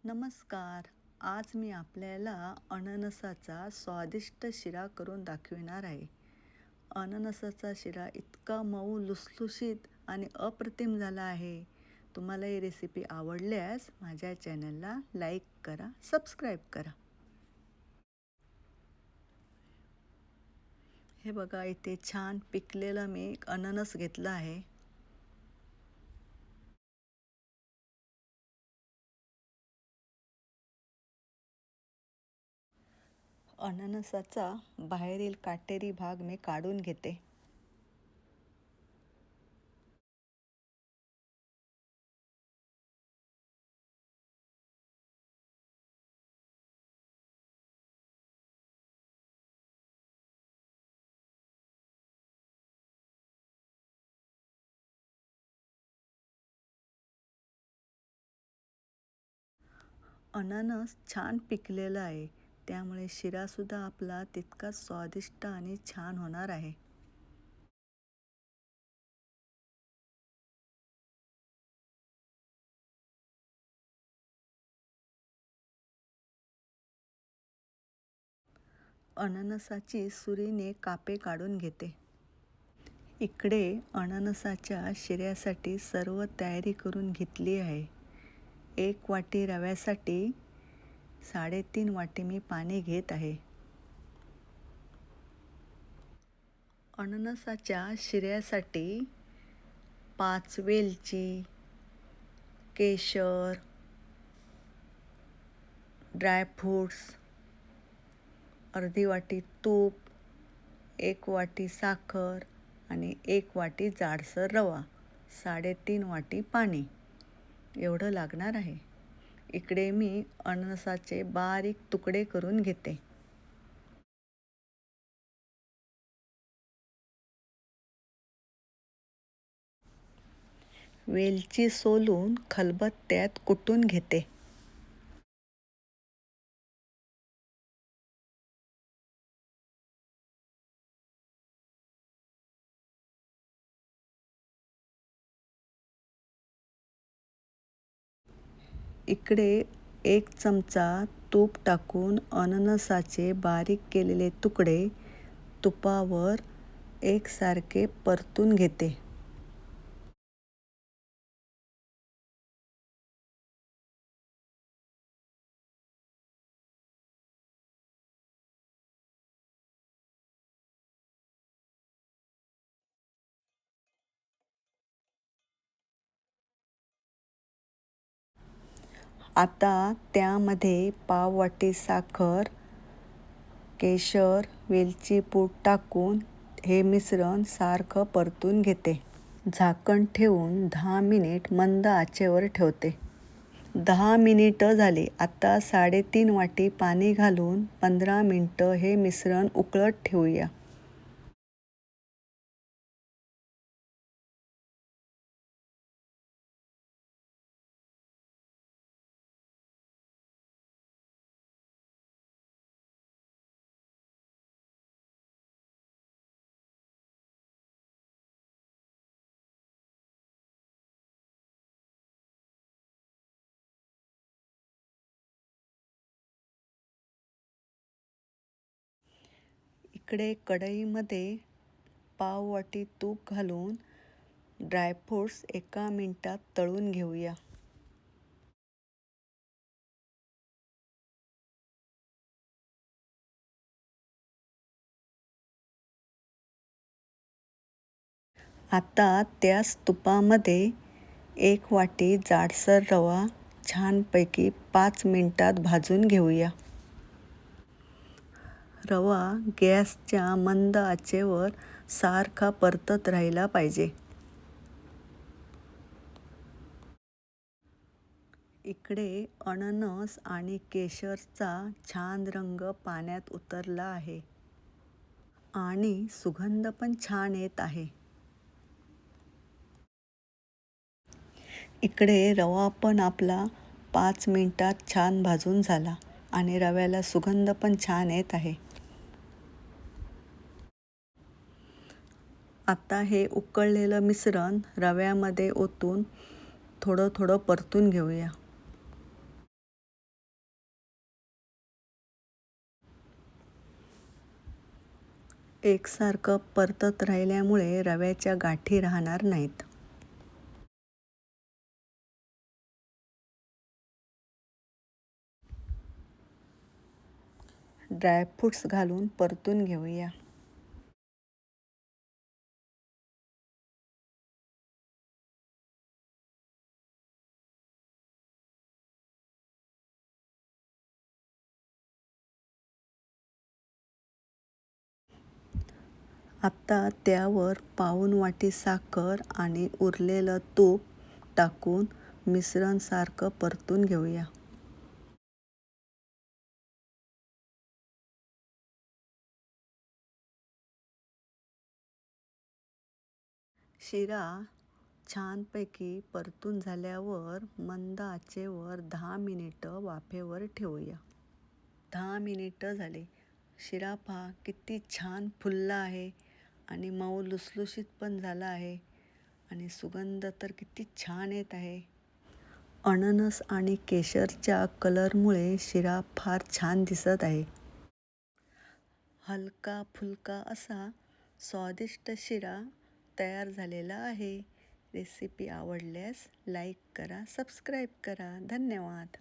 नमस्कार. आज मी आपल्याला अननसाचा स्वादिष्ट शिरा करून दाखविणार आहे. अननसाचा शिरा इतका मऊ, लुसलुशीत आणि अप्रतिम झाला आहे. तुम्हाला ही रेसिपी आवडल्यास माझ्या चॅनलला लाईक करा, सबस्क्राईब करा. हे बघा, इथे छान पिकलेलं मी एक अननस घेतलं आहे. अननसाचा बाहेरील काटेरी भाग मी काढून घेते. अननस छान पिकलेलं आहे, त्यामुळे शिरासुद्धा आपला तितकाच स्वादिष्ट आणि छान होणार आहे. अननसाची सुरीने कापे काढून घेते. इकडे अननसाच्या शिऱ्यासाठी सर्व तयारी करून घेतली आहे. 1 वाटी रव्यासाठी 3.5 वाटी मी पाणी घेत आहे. अननसाच्या शिऱ्यासाठी 5 वेलची, केशर, ड्रायफ्रूट्स, अर्धी वाटी तूप, 1 वाटी साखर आणि 1 वाटी जाडसर रवा, 3.5 वाटी पाणी एवढं लागणार आहे. इकडे मी अननसाचे बारीक तुकडे करून घेते. वेलची सोलून खलबत्त्यात कुटून घेते. इकडे 1 चमचा तूप टाकून अननसाचे बारीक केलेले तुकडे तुपावर एकसारखे परतून घेते. आता त्यामध्ये पाव वाटी साखर, केशर, वेलची पूड टाकून हे मिश्रण सारखं परतून घेते. झाकण ठेवून 10 मिनिट मंद आचेवर ठेवते. 10 मिनिटं झाली. आता 3.5 वाटी पाणी घालून 15 मिनिटं हे मिश्रण उकळत ठेवूया. इकडे कढईमध्ये पाव वाटी तूप घालून ड्रायफ्रूट्स 1 मिनिटात तळून घेऊया. आता त्याच तुपामध्ये 1 वाटी जाडसर रवा छानपैकी 5 मिनिटात भाजून घेऊया. रवा गॅसच्या मंद आचेवर सारखा परतत राहिला पाहिजे. इकडे अननस आणि केशरचा छान रंग पाण्यात उतरला आहे आणि सुगंध पण छान येत आहे. इकडे रवा पण आपला 5 मिनिटात छान भाजून झाला आणि रव्याला सुगंध पण छान येत आहे. आता हे उकळलेलं मिश्रण रव्यामध्ये ओतून थोडं थोडं परतून घेऊया. एकसारखं परतत राहिल्यामुळे रव्याच्या गाठी राहणार नाहीत. ड्रायफ्रूट्स घालून परतून घेऊया. आता त्यावर पाऊण वाटी साखर आणि उरलेलं तूप टाकून मिश्रण सारखं परतून घेऊया. शिरा छानपैकी परतून झाल्यावर मंद आचेवर 10 मिनिटं वाफेवर ठेवूया. 10 मिनिटं झाले. शिरा पहा किती छान फुलला आहे आणि मऊ लुसलुशीत पण झाला आहे आणि सुगंध तर किती छान येत आहे. अननस आणि केशरच्या कलरमुळे शिरा फार छान दिसत आहे. हलका फुलका असा स्वादिष्ट शिरा तयार झालेला आहे. रेसिपी आवडल्यास लाईक करा, सबस्क्राईब करा. धन्यवाद.